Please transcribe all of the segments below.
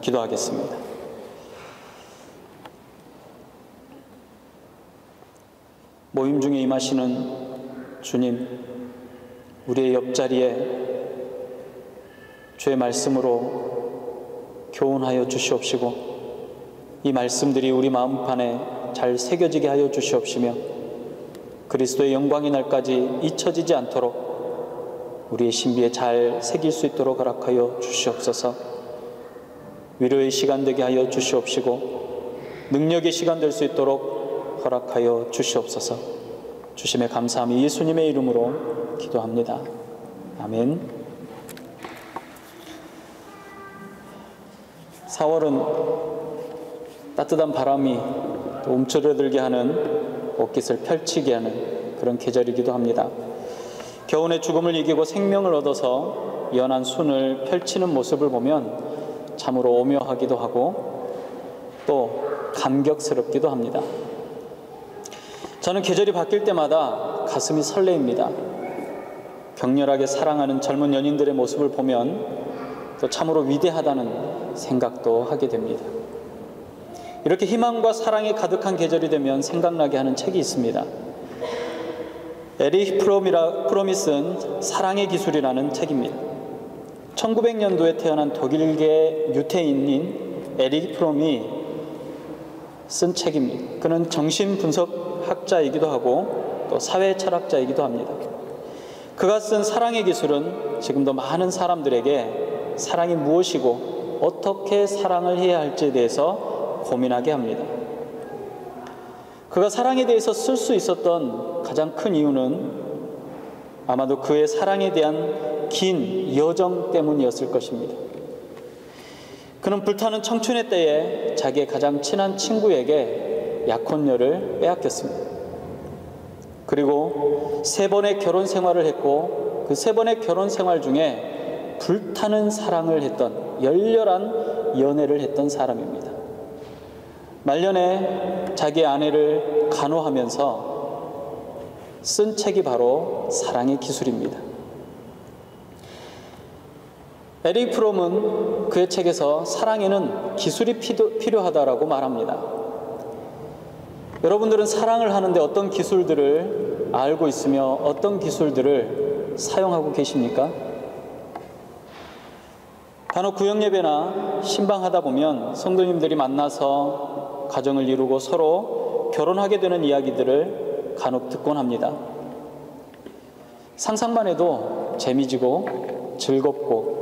기도하겠습니다. 모임 중에 임하시는 주님, 우리의 옆자리에 주의 말씀으로 교훈하여 주시옵시고 이 말씀들이 우리 마음판에 잘 새겨지게 하여 주시옵시며 그리스도의 영광의 날까지 잊혀지지 않도록 우리의 신비에 잘 새길 수 있도록 허락하여 주시옵소서. 위로의 시간 되게 하여 주시옵시고 능력의 시간 될 수 있도록 허락하여 주시옵소서. 주심에 감사함이 예수님의 이름으로 기도합니다. 아멘. 4월은 따뜻한 바람이 또 움츠러들게 하는 옷깃을 펼치게 하는 그런 계절이기도 합니다. 겨울의 죽음을 이기고 생명을 얻어서 연한 순을 펼치는 모습을 보면 참으로 오묘하기도 하고 또 감격스럽기도 합니다. 저는 계절이 바뀔 때마다 가슴이 설레입니다. 격렬하게 사랑하는 젊은 연인들의 모습을 보면 또 참으로 위대하다는 생각도 하게 됩니다. 이렇게 희망과 사랑이 가득한 계절이 되면 생각나게 하는 책이 있습니다. 에릭 프롬이 쓴 사랑의 기술이라는 책입니다. 1900년도에 태어난 독일계 유태인인 에릭 프롬이 쓴 책입니다. 그는 정신분석학자이기도 하고 또 사회철학자이기도 합니다. 그가 쓴 사랑의 기술은 지금도 많은 사람들에게 사랑이 무엇이고 어떻게 사랑을 해야 할지에 대해서 고민하게 합니다. 그가 사랑에 대해서 쓸 수 있었던 가장 큰 이유는 아마도 그의 사랑에 대한 긴 여정 때문이었을 것입니다. 그는 불타는 청춘의 때에 자기의 가장 친한 친구에게 약혼녀를 빼앗겼습니다. 그리고 3번의 결혼 생활을 했고 그 3번의 결혼 생활 중에 불타는 사랑을 했던 열렬한 연애를 했던 사람입니다. 말년에 자기 아내를 간호하면서 쓴 책이 바로 사랑의 기술입니다. 에릭 프롬은 그의 책에서 사랑에는 기술이 필요하다라고 말합니다. 여러분들은 사랑을 하는데 어떤 기술들을 알고 있으며 어떤 기술들을 사용하고 계십니까? 간혹 구역예배나 신방하다 보면 성도님들이 만나서 가정을 이루고 서로 결혼하게 되는 이야기들을 간혹 듣곤 합니다. 상상만 해도 재미지고 즐겁고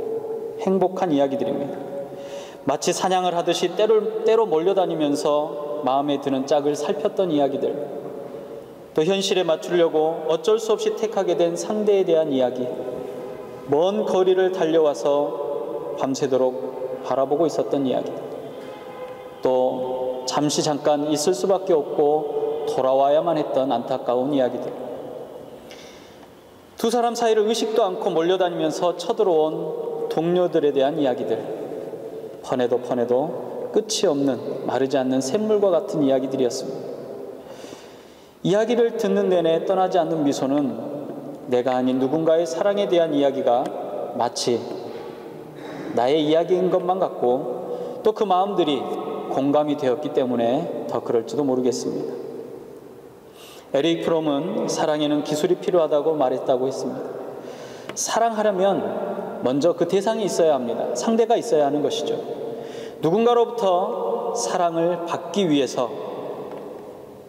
행복한 이야기들입니다. 마치 사냥을 하듯이 때로 몰려다니면서 마음에 드는 짝을 살폈던 이야기들, 또 현실에 맞추려고 어쩔 수 없이 택하게 된 상대에 대한 이야기, 먼 거리를 달려와서 밤새도록 바라보고 있었던 이야기, 또 잠깐 있을 수밖에 없고 돌아와야만 했던 안타까운 이야기들, 두 사람 사이를 의식도 않고 몰려다니면서 쳐들어온 동료들에 대한 이야기들, 퍼내도 끝이 없는 마르지 않는 샘물과 같은 이야기들이었습니다. 이야기를 듣는 내내 떠나지 않는 미소는 내가 아닌 누군가의 사랑에 대한 이야기가 마치 나의 이야기인 것만 같고 또 그 마음들이 공감이 되었기 때문에 더 그럴지도 모르겠습니다. 에릭 프롬은 사랑에는 기술이 필요하다고 말했다고 했습니다. 사랑하려면 먼저 그 대상이 있어야 합니다. 상대가 있어야 하는 것이죠. 누군가로부터 사랑을 받기 위해서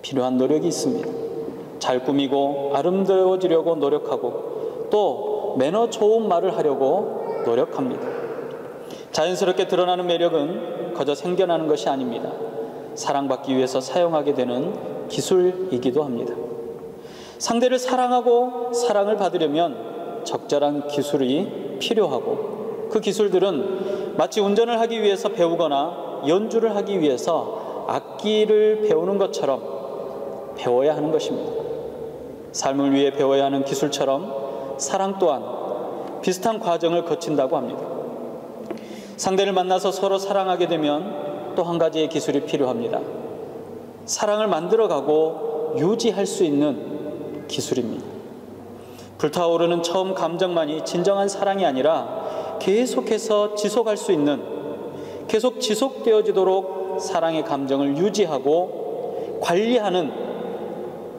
필요한 노력이 있습니다. 잘 꾸미고 아름다워지려고 노력하고 또 매너 좋은 말을 하려고 노력합니다. 자연스럽게 드러나는 매력은 거저 생겨나는 것이 아닙니다. 사랑받기 위해서 사용하게 되는 기술이기도 합니다. 상대를 사랑하고 사랑을 받으려면 적절한 기술이 필요하고 그 기술들은 마치 운전을 하기 위해서 배우거나 연주를 하기 위해서 악기를 배우는 것처럼 배워야 하는 것입니다. 삶을 위해 배워야 하는 기술처럼 사랑 또한 비슷한 과정을 거친다고 합니다. 상대를 만나서 서로 사랑하게 되면 또 한 가지의 기술이 필요합니다. 사랑을 만들어가고 유지할 수 있는 기술입니다. 불타오르는 처음 감정만이 진정한 사랑이 아니라 계속해서 지속할 수 있는, 계속 지속되어지도록 사랑의 감정을 유지하고 관리하는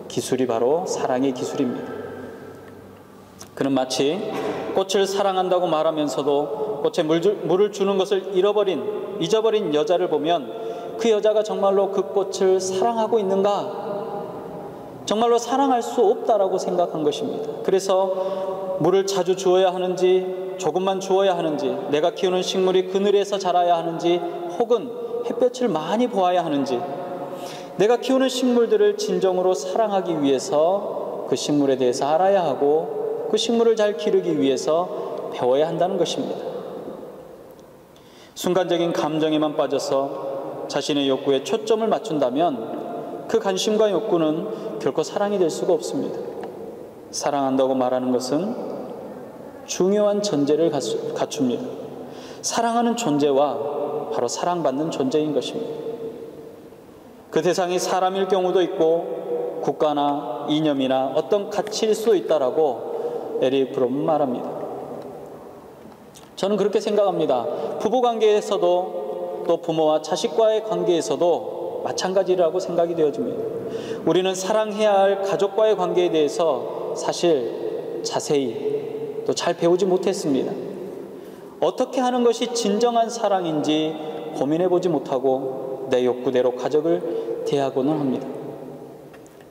기술이 바로 사랑의 기술입니다. 그는 마치 꽃을 사랑한다고 말하면서도 꽃에 물을 주는 것을 잊어버린 여자를 보면 그 여자가 정말로 그 꽃을 사랑하고 있는가? 정말로 사랑할 수 없다라고 생각한 것입니다. 그래서 물을 자주 주어야 하는지, 조금만 주어야 하는지, 내가 키우는 식물이 그늘에서 자라야 하는지, 혹은 햇볕을 많이 보아야 하는지, 내가 키우는 식물들을 진정으로 사랑하기 위해서 그 식물에 대해서 알아야 하고 그 식물을 잘 기르기 위해서 배워야 한다는 것입니다. 순간적인 감정에만 빠져서 자신의 욕구에 초점을 맞춘다면 그 관심과 욕구는 결코 사랑이 될 수가 없습니다. 사랑한다고 말하는 것은 중요한 전제를 갖춥니다. 사랑하는 존재와 바로 사랑받는 존재인 것입니다. 그 대상이 사람일 경우도 있고 국가나 이념이나 어떤 가치일 수도 있다라고 에릭 프롬은 말합니다. 저는 그렇게 생각합니다. 부부관계에서도 또 부모와 자식과의 관계에서도 마찬가지라고 생각이 되어집니다. 우리는 사랑해야 할 가족과의 관계에 대해서 사실 자세히 또 잘 배우지 못했습니다. 어떻게 하는 것이 진정한 사랑인지 고민해보지 못하고 내 욕구대로 가족을 대하고는 합니다.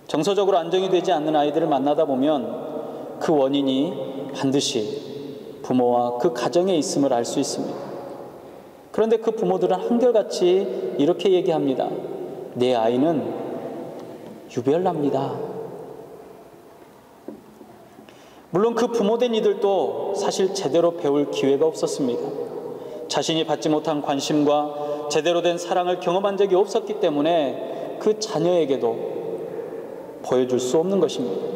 정서적으로 안정이 되지 않는 아이들을 만나다 보면 그 원인이 반드시 부모와 그 가정에 있음을 알 수 있습니다. 그런데 그 부모들은 한결같이 이렇게 얘기합니다. 내 아이는 유별납니다. 물론 그 부모된 이들도 사실 제대로 배울 기회가 없었습니다. 자신이 받지 못한 관심과 제대로 된 사랑을 경험한 적이 없었기 때문에 그 자녀에게도 보여줄 수 없는 것입니다.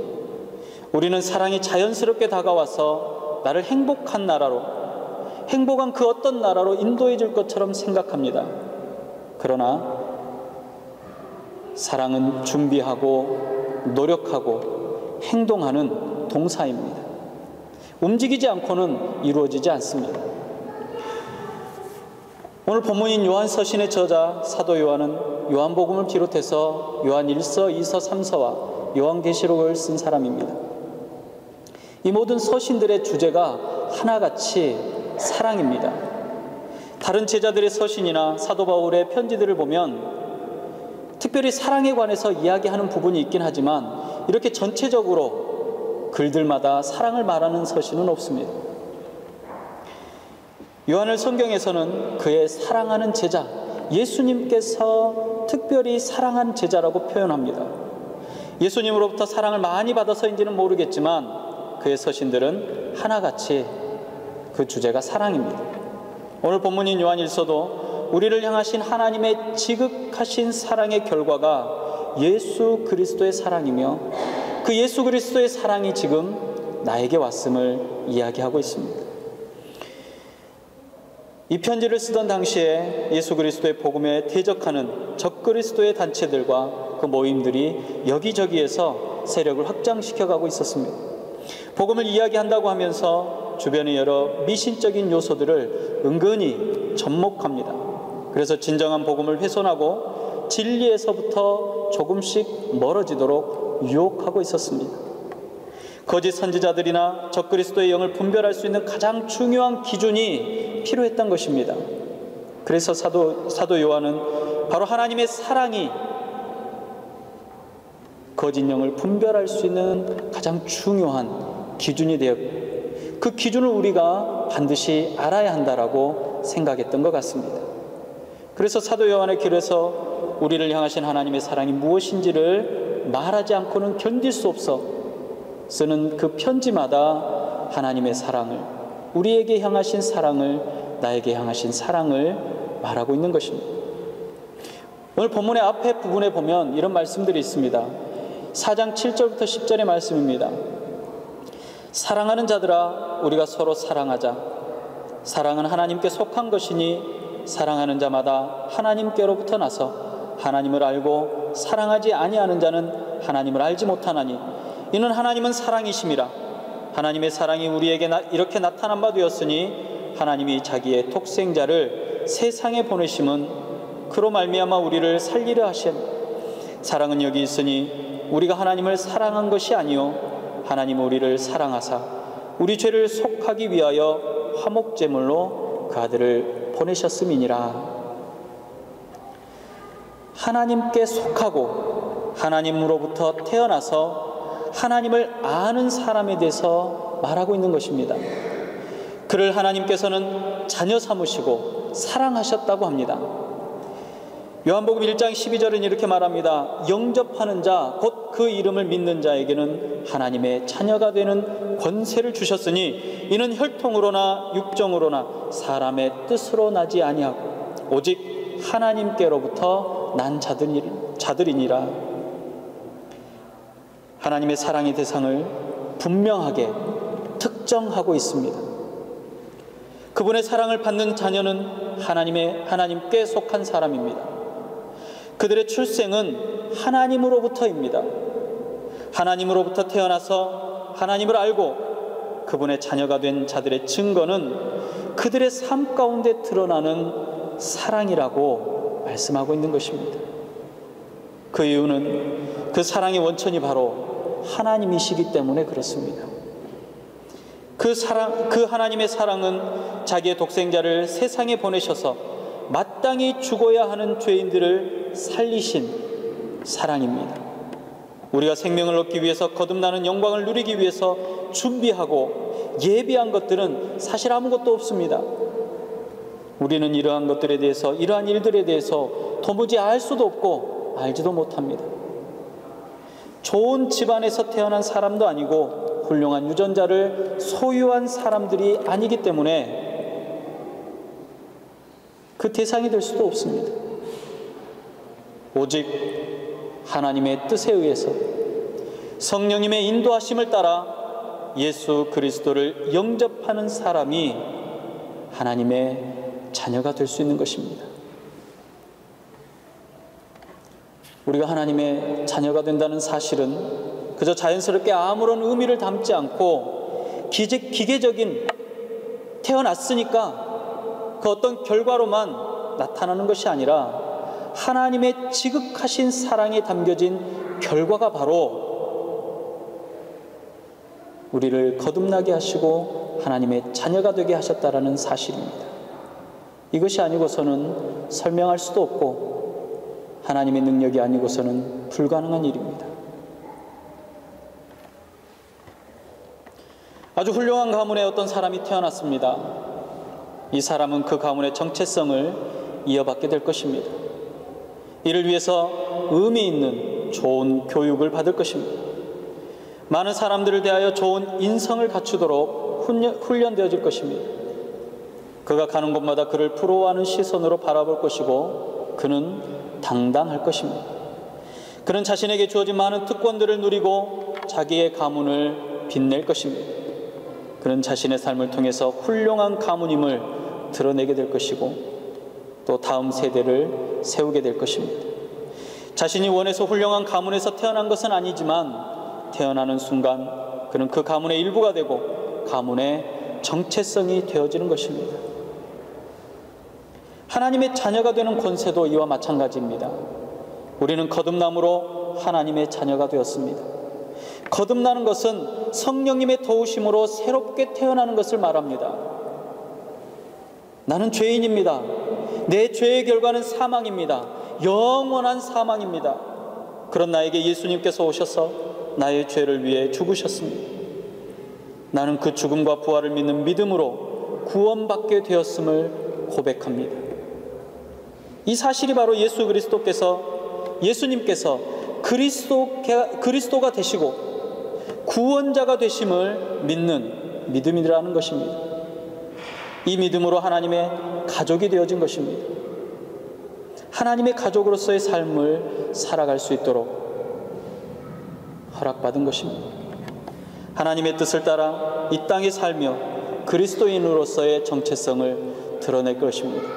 우리는 사랑이 자연스럽게 다가와서 나를 행복한 나라로, 행복한 그 어떤 나라로 인도해 줄 것처럼 생각합니다. 그러나 사랑은 준비하고 노력하고 행동하는 동사입니다. 움직이지 않고는 이루어지지 않습니다. 오늘 본문인 요한서신의 저자 사도 요한은 요한복음을 비롯해서 요한 1서, 2서, 3서와 요한계시록을 쓴 사람입니다. 이 모든 서신들의 주제가 하나같이 사랑입니다. 다른 제자들의 서신이나 사도 바울의 편지들을 보면 특별히 사랑에 관해서 이야기하는 부분이 있긴 하지만 이렇게 전체적으로 글들마다 사랑을 말하는 서신은 없습니다. 요한을 성경에서는 그의 사랑하는 제자, 예수님께서 특별히 사랑한 제자라고 표현합니다. 예수님으로부터 사랑을 많이 받아서인지는 모르겠지만 그의 서신들은 하나같이 그 주제가 사랑입니다. 오늘 본문인 요한 1서도 우리를 향하신 하나님의 지극하신 사랑의 결과가 예수 그리스도의 사랑이며 그 예수 그리스도의 사랑이 지금 나에게 왔음을 이야기하고 있습니다. 이 편지를 쓰던 당시에 예수 그리스도의 복음에 대적하는 적그리스도의 단체들과 그 모임들이 여기저기에서 세력을 확장시켜가고 있었습니다. 복음을 이야기한다고 하면서 주변의 여러 미신적인 요소들을 은근히 접목합니다. 그래서 진정한 복음을 훼손하고 진리에서부터 조금씩 멀어지도록 유혹하고 있었습니다. 거짓 선지자들이나 적그리스도의 영을 분별할 수 있는 가장 중요한 기준이 필요했던 것입니다. 그래서 사도 요한은 바로 하나님의 사랑이 거짓 영을 분별할 수 있는 가장 중요한 기준이 되었고 그 기준을 우리가 반드시 알아야 한다라고 생각했던 것 같습니다. 그래서 사도 요한의 길에서 우리를 향하신 하나님의 사랑이 무엇인지를 말하지 않고는 견딜 수 없어 쓰는 그 편지마다 하나님의 사랑을, 우리에게 향하신 사랑을, 나에게 향하신 사랑을 말하고 있는 것입니다. 오늘 본문의 앞에 부분에 보면 이런 말씀들이 있습니다. 4장 7절부터 10절의 말씀입니다. 사랑하는 자들아 우리가 서로 사랑하자. 사랑은 하나님께 속한 것이니 사랑하는 자마다 하나님께로부터 나서 하나님을 알고 사랑하지 아니하는 자는 하나님을 알지 못하나니 이는 하나님은 사랑이심이라. 하나님의 사랑이 우리에게 이렇게 나타난 바 되었으니 하나님이 자기의 독생자를 세상에 보내심은 그로 말미암아 우리를 살리려 하심. 사랑은 여기 있으니 우리가 하나님을 사랑한 것이 아니요 하나님은 우리를 사랑하사 우리 죄를 속하기 위하여 화목제물로 그 아들을 보내셨음이니라. 하나님께 속하고 하나님으로부터 태어나서 하나님을 아는 사람에 대해서 말하고 있는 것입니다. 그를 하나님께서는 자녀 삼으시고 사랑하셨다고 합니다. 요한복음 1장 12절은 이렇게 말합니다. 영접하는 자, 곧 그 이름을 믿는 자에게는 하나님의 자녀가 되는 권세를 주셨으니 이는 혈통으로나 육정으로나 사람의 뜻으로 나지 아니하고 오직 하나님께로부터 난 자들이니라. 하나님의 사랑의 대상을 분명하게 특정하고 있습니다. 그분의 사랑을 받는 자녀는 하나님께 속한 사람입니다. 그들의 출생은 하나님으로부터입니다. 하나님으로부터 태어나서 하나님을 알고 그분의 자녀가 된 자들의 증거는 그들의 삶 가운데 드러나는 사랑이라고 말씀하고 있는 것입니다. 그 이유는 그 사랑의 원천이 바로 하나님이시기 때문에 그렇습니다. 그 하나님의 사랑은 자기의 독생자를 세상에 보내셔서 마땅히 죽어야 하는 죄인들을 살리신 사랑입니다. 우리가 생명을 얻기 위해서 거듭나는 영광을 누리기 위해서 준비하고 예비한 것들은 사실 아무것도 없습니다. 우리는 이러한 것들에 대해서, 이러한 일들에 대해서 도무지 알 수도 없고 알지도 못합니다. 좋은 집안에서 태어난 사람도 아니고 훌륭한 유전자를 소유한 사람들이 아니기 때문에 그 대상이 될 수도 없습니다. 오직 하나님의 뜻에 의해서 성령님의 인도하심을 따라 예수 그리스도를 영접하는 사람이 하나님의 자녀가 될 수 있는 것입니다. 우리가 하나님의 자녀가 된다는 사실은 그저 자연스럽게 아무런 의미를 담지 않고 기계적인 태어났으니까 그 어떤 결과로만 나타나는 것이 아니라 하나님의 지극하신 사랑이 담겨진 결과가 바로 우리를 거듭나게 하시고 하나님의 자녀가 되게 하셨다라는 사실입니다. 이것이 아니고서는 설명할 수도 없고 하나님의 능력이 아니고서는 불가능한 일입니다. 아주 훌륭한 가문에 어떤 사람이 태어났습니다. 이 사람은 그 가문의 정체성을 이어받게 될 것입니다. 이를 위해서 의미 있는 좋은 교육을 받을 것입니다. 많은 사람들을 대하여 좋은 인성을 갖추도록 훈련되어질 것입니다. 그가 가는 곳마다 그를 부러워하는 시선으로 바라볼 것이고 그는 당당할 것입니다. 그는 자신에게 주어진 많은 특권들을 누리고 자기의 가문을 빛낼 것입니다. 그는 자신의 삶을 통해서 훌륭한 가문임을 드러내게 될 것이고 또 다음 세대를 세우게 될 것입니다. 자신이 원해서 훌륭한 가문에서 태어난 것은 아니지만 태어나는 순간 그는 그 가문의 일부가 되고 가문의 정체성이 되어지는 것입니다. 하나님의 자녀가 되는 권세도 이와 마찬가지입니다. 우리는 거듭남으로 하나님의 자녀가 되었습니다. 거듭나는 것은 성령님의 도우심으로 새롭게 태어나는 것을 말합니다. 나는 죄인입니다. 내 죄의 결과는 사망입니다. 영원한 사망입니다. 그런 나에게 예수님께서 오셔서 나의 죄를 위해 죽으셨습니다. 나는 그 죽음과 부활을 믿는 믿음으로 구원받게 되었음을 고백합니다. 이 사실이 바로 예수님께서 그리스도가 되시고 구원자가 되심을 믿는 믿음이라는 것입니다. 이 믿음으로 하나님의 가족이 되어진 것입니다. 하나님의 가족으로서의 삶을 살아갈 수 있도록 허락받은 것입니다. 하나님의 뜻을 따라 이 땅에 살며 그리스도인으로서의 정체성을 드러낼 것입니다.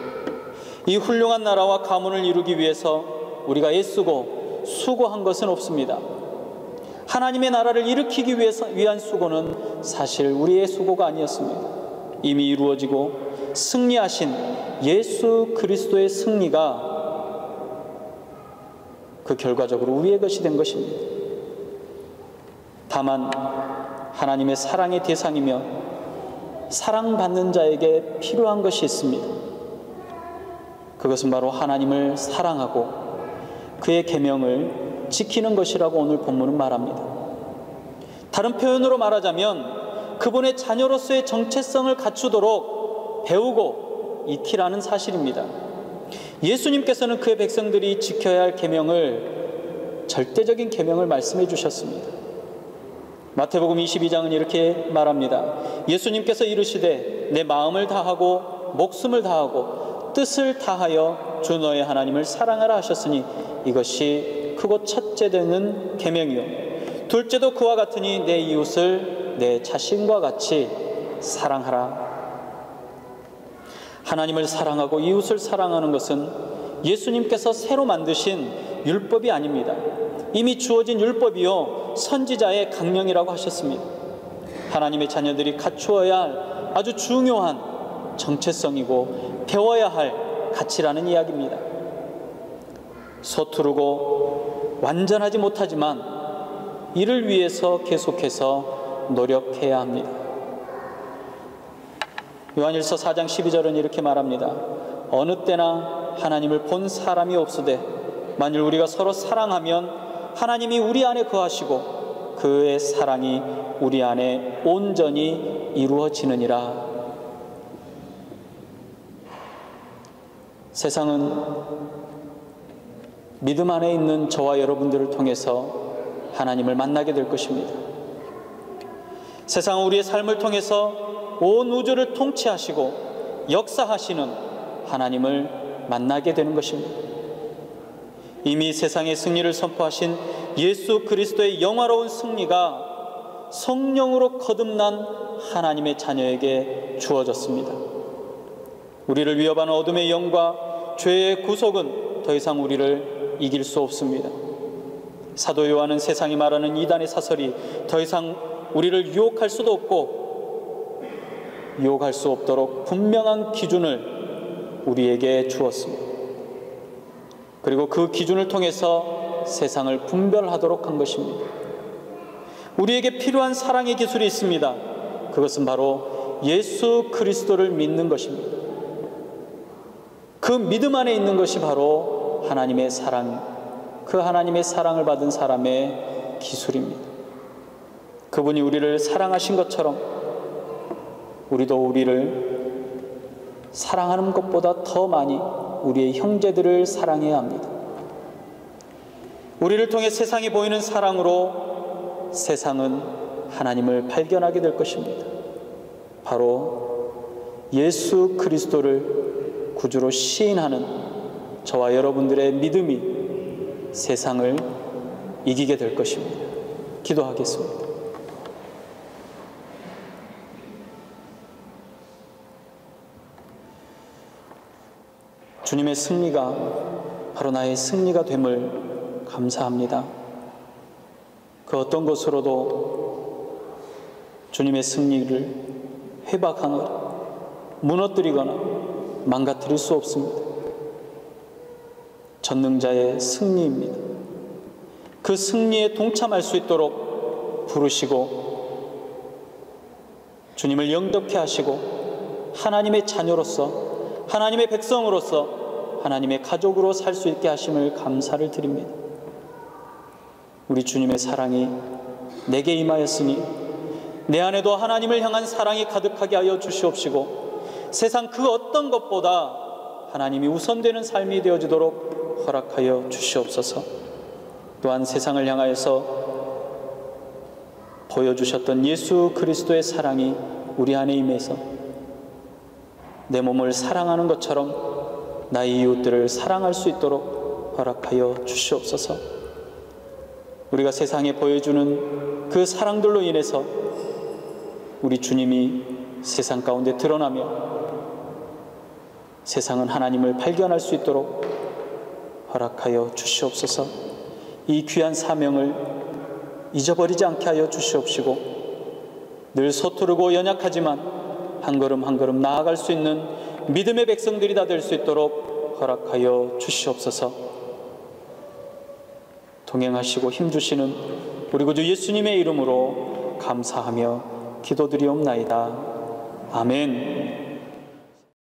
이 훌륭한 나라와 가문을 이루기 위해서 우리가 애쓰고 수고한 것은 없습니다. 하나님의 나라를 일으키기 위한 수고는 사실 우리의 수고가 아니었습니다. 이미 이루어지고 승리하신 예수 그리스도의 승리가 그 결과적으로 우리의 것이 된 것입니다. 다만 하나님의 사랑의 대상이며 사랑받는 자에게 필요한 것이 있습니다. 그것은 바로 하나님을 사랑하고 그의 계명을 지키는 것이라고 오늘 본문은 말합니다. 다른 표현으로 말하자면 그분의 자녀로서의 정체성을 갖추도록 배우고 익히라는 사실입니다. 예수님께서는 그의 백성들이 지켜야 할 계명을, 절대적인 계명을 말씀해 주셨습니다. 마태복음 22장은 이렇게 말합니다. 예수님께서 이르시되 내 마음을 다하고 목숨을 다하고 뜻을 다하여 주 너의 하나님을 사랑하라 하셨으니 이것이 크고 첫째 되는 계명이요 둘째도 그와 같으니 내 이웃을 내 자신과 같이 사랑하라. 하나님을 사랑하고 이웃을 사랑하는 것은 예수님께서 새로 만드신 율법이 아닙니다. 이미 주어진 율법이요 선지자의 강령이라고 하셨습니다. 하나님의 자녀들이 갖추어야 할 아주 중요한 정체성이고 배워야 할 가치라는 이야기입니다. 서투르고 완전하지 못하지만 이를 위해서 계속해서 노력해야 합니다. 요한일서 4장 12절은 이렇게 말합니다. 어느 때나 하나님을 본 사람이 없으되 만일 우리가 서로 사랑하면 하나님이 우리 안에 거하시고 그의 사랑이 우리 안에 온전히 이루어지느니라. 세상은 믿음 안에 있는 저와 여러분들을 통해서 하나님을 만나게 될 것입니다. 세상은 우리의 삶을 통해서 온 우주를 통치하시고 역사하시는 하나님을 만나게 되는 것입니다. 이미 세상의 승리를 선포하신 예수 그리스도의 영화로운 승리가 성령으로 거듭난 하나님의 자녀에게 주어졌습니다. 우리를 위협하는 어둠의 영과 죄의 구속은 더 이상 우리를 이길 수 없습니다. 사도 요한은 세상이 말하는 이단의 사설이 더 이상 우리를 유혹할 수도 없고 유혹할 수 없도록 분명한 기준을 우리에게 주었습니다. 그리고 그 기준을 통해서 세상을 분별하도록 한 것입니다. 우리에게 필요한 사랑의 기술이 있습니다. 그것은 바로 예수 그리스도를 믿는 것입니다. 그 믿음 안에 있는 것이 바로 하나님의 사랑, 그 하나님의 사랑을 받은 사람의 기술입니다. 그분이 우리를 사랑하신 것처럼 우리도 우리를 사랑하는 것보다 더 많이 우리의 형제들을 사랑해야 합니다. 우리를 통해 세상이 보이는 사랑으로 세상은 하나님을 발견하게 될 것입니다. 바로 예수 그리스도를 구주로 시인하는 저와 여러분들의 믿음이 세상을 이기게 될 것입니다. 기도하겠습니다. 주님의 승리가 바로 나의 승리가 됨을 감사합니다. 그 어떤 것으로도 주님의 승리를 회박하거나 무너뜨리거나 망가뜨릴 수 없습니다. 전능자의 승리입니다. 그 승리에 동참할 수 있도록 부르시고 주님을 영접케 하시고 하나님의 자녀로서 하나님의 백성으로서 하나님의 가족으로 살 수 있게 하심을 감사를 드립니다. 우리 주님의 사랑이 내게 임하였으니 내 안에도 하나님을 향한 사랑이 가득하게 하여 주시옵시고 세상 그 어떤 것보다 하나님이 우선되는 삶이 되어지도록 허락하여 주시옵소서. 또한 세상을 향하여서 보여주셨던 예수 그리스도의 사랑이 우리 안에 임해서 내 몸을 사랑하는 것처럼 나의 이웃들을 사랑할 수 있도록 허락하여 주시옵소서. 우리가 세상에 보여주는 그 사랑들로 인해서 우리 주님이 세상 가운데 드러나며 세상은 하나님을 발견할 수 있도록 허락하여 주시옵소서. 이 귀한 사명을 잊어버리지 않게 하여 주시옵시고 늘 서투르고 연약하지만 한 걸음 한 걸음 나아갈 수 있는 믿음의 백성들이 다 될 수 있도록 허락하여 주시옵소서. 동행하시고 힘주시는 우리 구주 예수님의 이름으로 감사하며 기도드리옵나이다. 아멘.